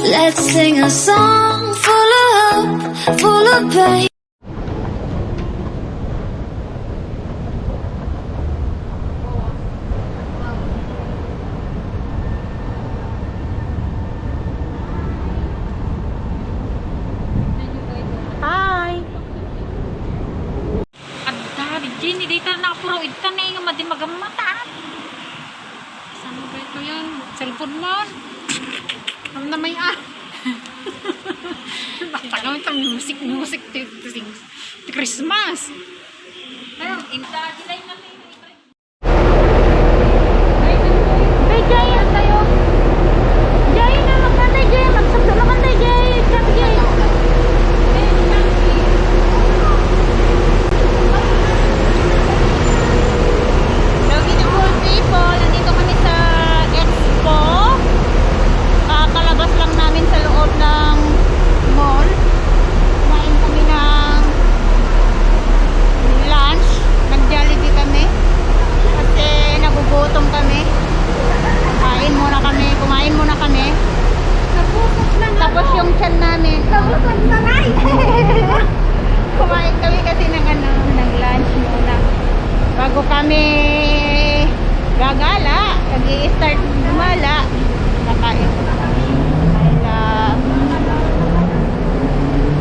Let's sing a song full of hope, full of pain. Hi! Adari, Jenny, dito na puro ito na yung madimagamata. Saan mo ba ito yan? Cellphone mo? Ano na may Matagal itong music, Christmas. Ayun, indadi na yung natin. Hey, Jay, ano tayo? Jay, na magkantay, Jay. Magsakto na kantay, Jay. Sabi, Jay. So, beautiful people, nandito kami sa Expo. Kalabas lang namin sa loob ng mall. Kumain kami ng lunch. Nag-Jollibee kami. Kasi nagugutom kami. Kumain muna kami. Tapos yung tiyan namin. Kumain kami kasi ng lunch muna. Bago kami gagala, nag-i-start gumala. Nakain ko na kami.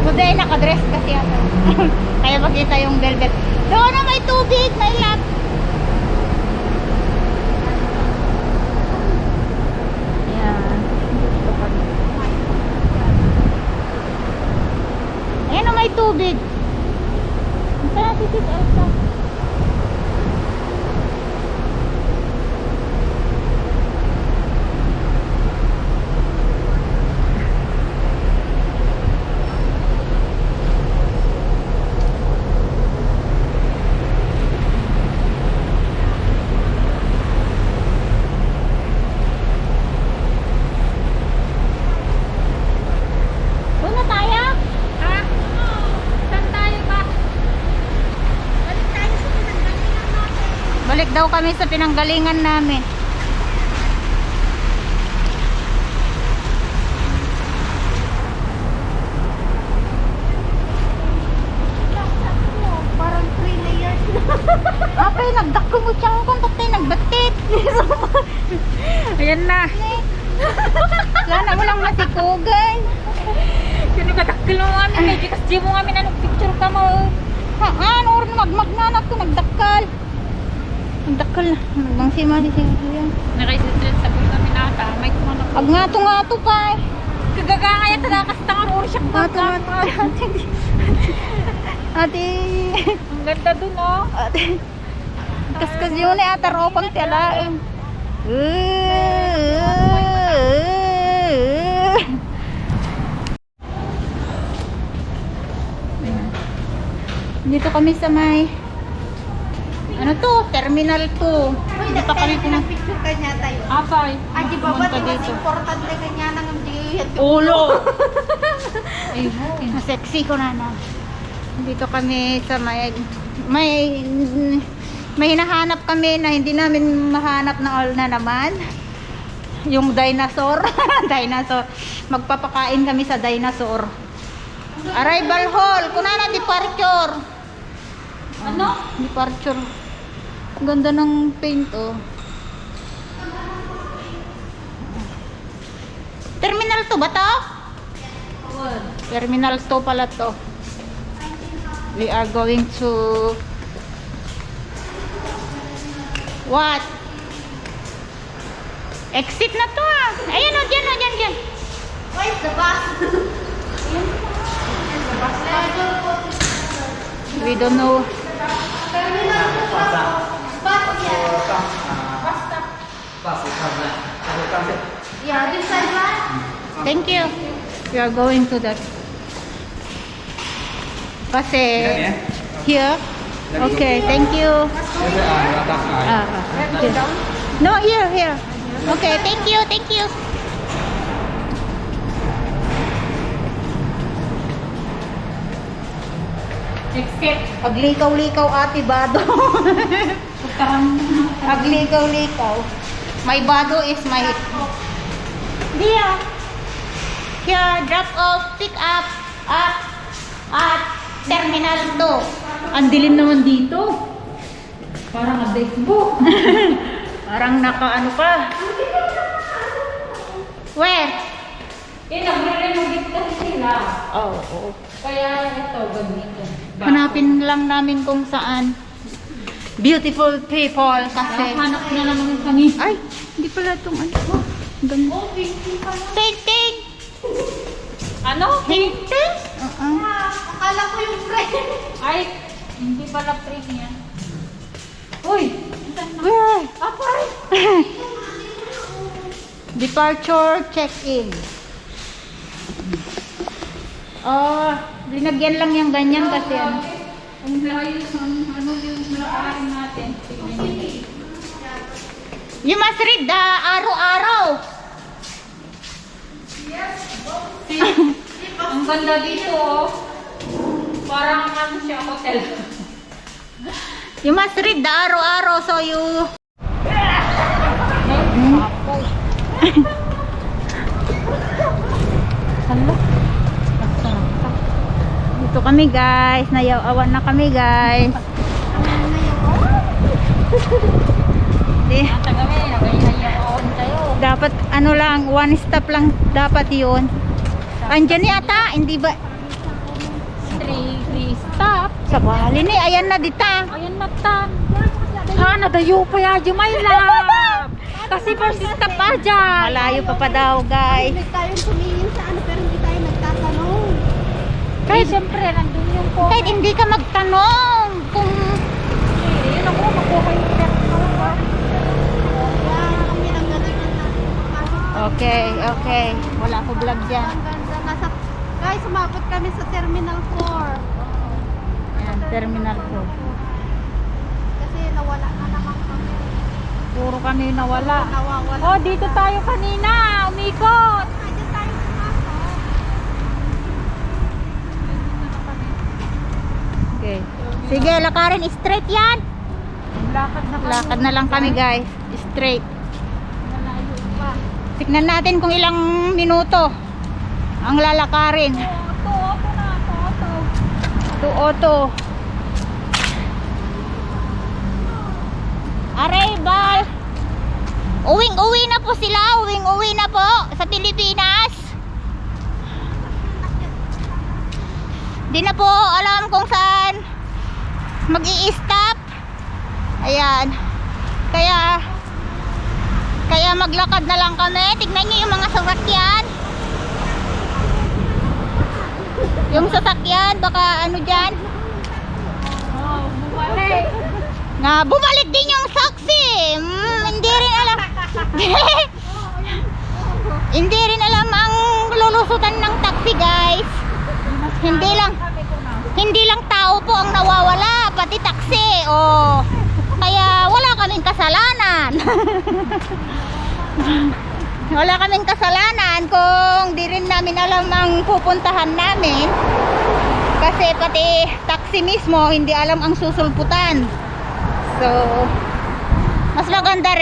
Today nakadress kasi ako. Kaya makita yung velvet. Doon na may tubig, may lap. Ayan. Ayan na may tubig. Saan si Sis Elsa? Balik daw kami sa pinanggalingan namin. Parang 3 layers na. Apay, nagdakko mo siyang kung patay nagbatit. Ayan na. Sana mo lang masikugan. Sino kadakil mo kami? Medyo kasi mo kami na nagpicture ka mo. Haan, or magmagnanak ko, nagdakal. Nagdakal na. Nagbangsi mo, siya. Nakaisitin sa buhay kami nata. May kumanak. Pag ngato-ngato pa eh. Kagagangaya talakas tangan or siya. Ngato-ngato. Ate. Ang ganda dun oh. Ate. Kaskas yun eh, ata ropang tiyalain. Dito kami sa may ano to? Terminal 2. Dito kami Picture ka niya tayo. Apay. Di ba ba? Mas importante ka niya nang Ulo. Ayun. Sexy ko na na. Dito kami sa may hinahanap kami na hindi namin mahanap na all na naman. Yung dinosaur. Dinosaur. Magpapakain kami sa dinosaur. Arrival hall. Kunana departure. Ano? Departure. Ganda ng paint oh. Terminal 2 ba to? Terminal 2 pala to. We are going to what? Exit na to ah. Ayan o, dyan o, dyan. Where's the bus? We don't know. Yeah, this side one. Thank you. We are going to that. Kasi here. Okay, thank you. No, here. Okay, thank you. Exit. Paglikaw-likaw ate Bado. Paglikaw-likaw. My Bado is my... Dia. Here, drop off, pick up at Terminal 2. Ang dilim naman dito. Parang update mo. Parang naka ano pa. Where? Nagre-renovate kasi sila. Oo. Kaya ito, ganito. Hanapin lang namin kung saan. Beautiful people kasi. Hanap na naman kami. Ay, hindi pala itong ano. Ganda. Painting! Ano? Painting? Akala ko yung friend. Ay, hindi pala free niya. Uy! Where? Apay! Departure check-in. Oh, linagyan lang yung ganyan kasi ano. Ang layo ano yung nakain natin. You must read the araw-araw. Ang ganda dito, oh. Parang ano siya, hotel. You must read the araw-araw so you... Hala. Dito kami guys. Nayaw-awan na kami guys. Di, Nasa kami, nagayayawon tayo. dapat ano lang, one stop lang dapat yun. Andyan yata, hindi ba? 3 stop. Sa bali ni, ayan na dita. Ayan na ta. Sana dayo pa ya, Jumay love. Kasi first stop aja. Malayo pa daw guys. Hindi tayong tumingin sa ano pero hindi tayo nagtatanong. Kahit siyempre, nandun yung po. Kahit hindi ka magtanong kung... Yun ako, makuha yung personal ko. Kaya kami lang ganun yung Okay, okay. Wala ko vlog dyan. Ang ganda. Guys, umabot kami sa Terminal 4. Ayan, Terminal 4. Kasi nawala na naman kami. Puro kami nawala. Nawawala. Oh, dito tayo kanina. Umikot. Diyan tayo pumasok. Okay. Sige, lakarin. Straight yan. Lakad na kami. Lakad na lang kami guys. Straight. Malayo pa. Tignan natin kung ilang minuto ang lalakarin. Auto na. Auto. To auto. Arrival. Uwing-uwi na po sila. Uwing-uwi na po sa Pilipinas. Di na po alam kung saan mag-i-stop. Ayan. Kaya maglakad na lang kami. Tignan niyo yung mga sasakyan. Yung sasakyan, baka ano dyan. Oh, bumalik. Nga, bumalik din yung saksi. Hindi rin alam. Hindi rin alam ang lulusutan ng taxi, guys. Hindi lang tao po ang nawawala, pati taxi. Oh. Kaya wala kaming kasalanan. Wala kaming kasalanan kung di rin namin alam ang pupuntahan namin. Kasi pati taxi mismo hindi alam ang susulputan. So, mas maganda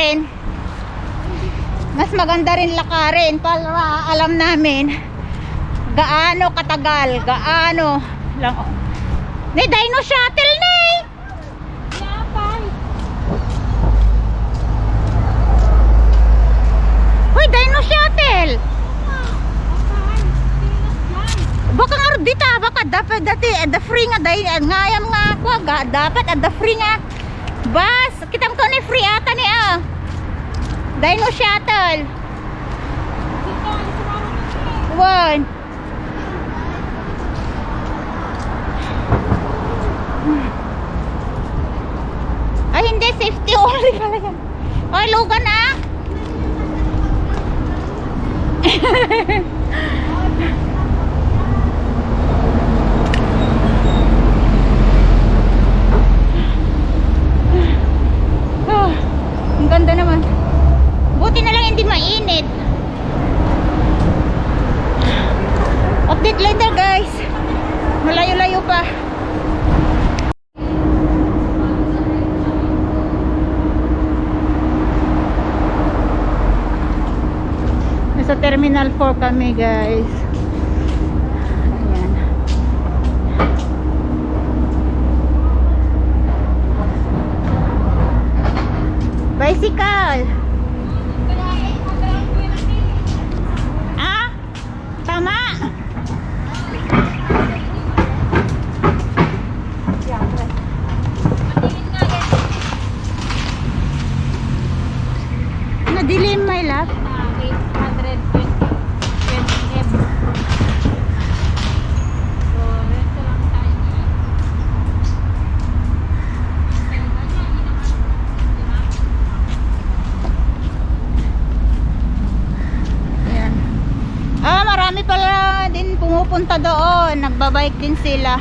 rin lakarin para alam namin gaano katagal, gaano lang. Ni Dino Shuttle ni. Hoy, Dino Shuttle. Baka nga dita, baka dapat dati ada free nga dahil ngayam nga ako dapat ada free nga bus. Kitang to ni free ata ni Dino Shuttle. One. Ay hindi, safety only pala yan. Ay, lugan na. Oh, ang ganda naman. Buti na lang hindi mainit. Update later guys. Malayo-layo pa. Nasa Terminal 4 kami guys. Tricycle. Ah? Tama. Nadilim, my love. 820 M. So, ito lang tayo. Ayan. Ah, marami pala din pumupunta doon. Nagbabike din sila.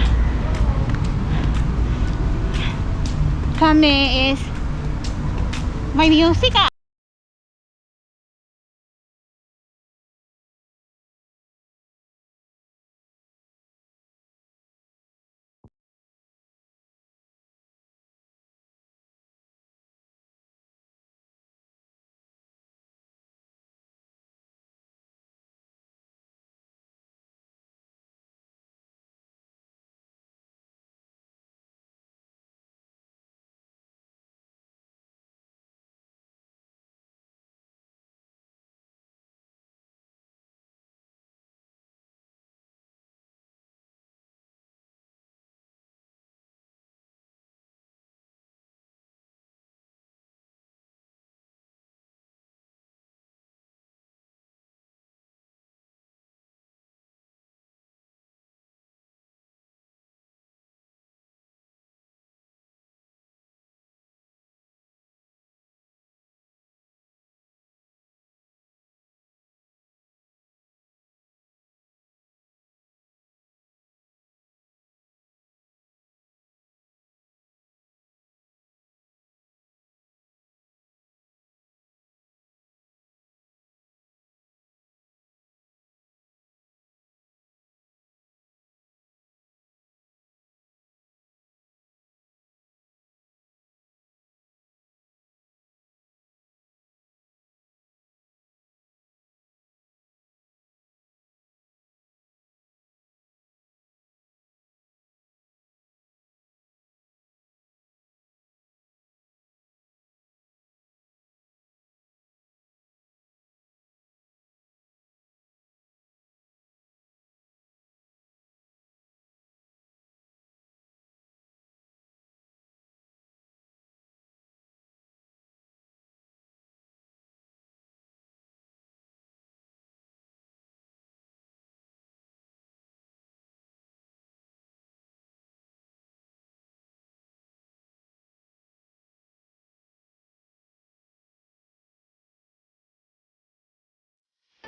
Kami is may music ah.